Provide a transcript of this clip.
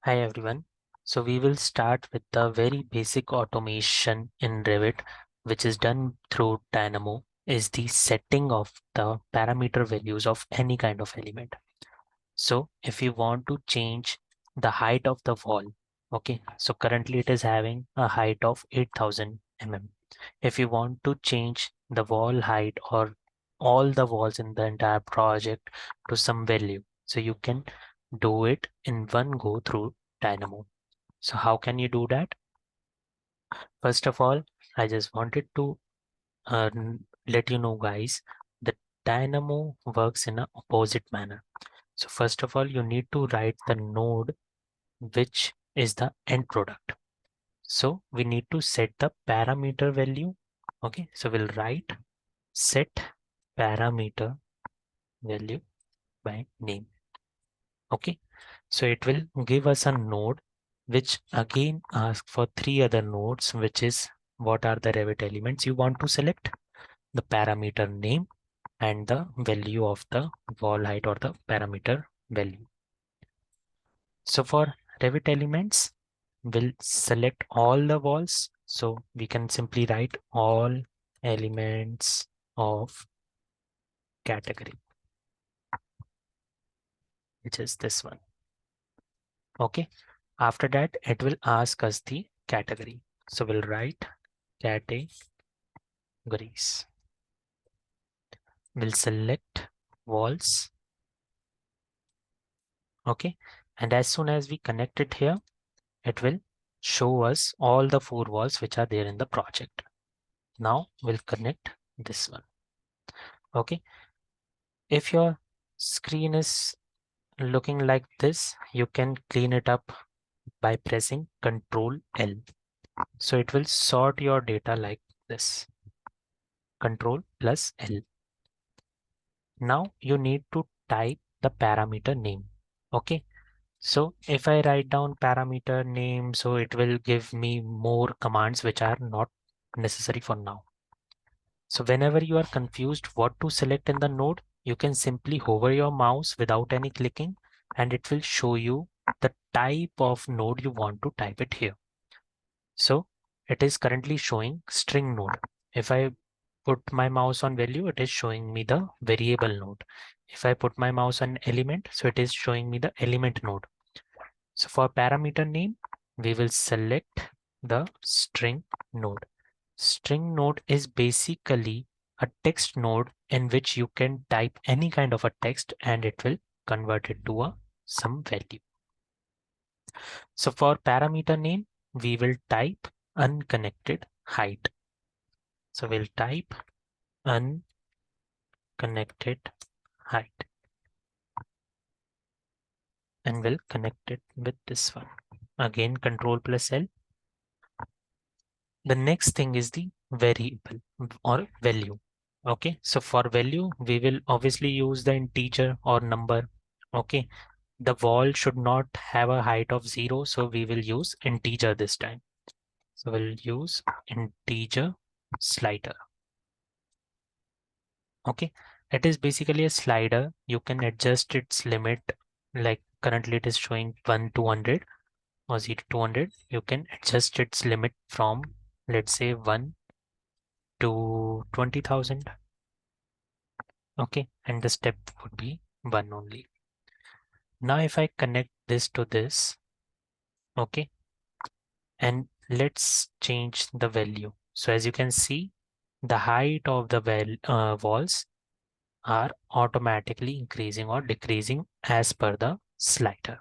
Hi everyone. So we will start with the very basic automation in Revit, which is done through Dynamo, is the setting of the parameter values of any kind of element. So if you want to change the height of the wall, okay, so currently it is having a height of 8000 mm. If you want to change the wall height or all the walls in the entire project to some value, so you can do it in one go through Dynamo. So how can you do that? First of all, I just wanted to let you know guys that Dynamo works in an opposite manner. So first of all, you need to write the node which is the end product. So we need to set the parameter value. Okay, so we'll write set parameter value by name. Okay, so it will give us a node which again asks for three other nodes, which is what are the Revit elements you want to select, the parameter name, and the value of the wall height or the parameter value. So for Revit elements, we'll select all the walls. So we can simply write all elements of category, which is this one. Okay. After that, it will ask us the category. So we'll write categories. We'll select walls. Okay. And as soon as we connect it here, it will show us all the four walls which are there in the project. Now we'll connect this one. Okay. If your screen is looking like this, you can clean it up by pressing Control L. So it will sort your data like this. Control plus L. Now you need to type the parameter name. Okay. So if I write down parameter name, so it will give me more commands which are not necessary for now. So whenever you are confused what to select in the node, you can simply hover your mouse without any clicking and it will show you the type of node you want to type it here. So it is currently showing string node. If I put my mouse on value, it is showing me the variable node. If I put my mouse on element, so it is showing me the element node. So for parameter name, we will select the string node. String node is basically a text node in which you can type any kind of a text and it will convert it to some value. So for parameter name, we will type unconnected height. So we'll type unconnected height and we'll connect it with this one. Again, Control plus L. The next thing is the variable or value. Okay, so for value, we will obviously use the integer or number. Okay, the wall should not have a height of 0, so we will use integer this time. So we'll use integer slider. Okay, it is basically a slider. You can adjust its limit, like currently it is showing 1 200 or 0 200. You can adjust its limit from, let's say, 1 to 20,000. Okay, and the step would be 1 only. Now if I connect this to this, okay, and let's change the value. So as you can see, the height of the walls are automatically increasing or decreasing as per the slider.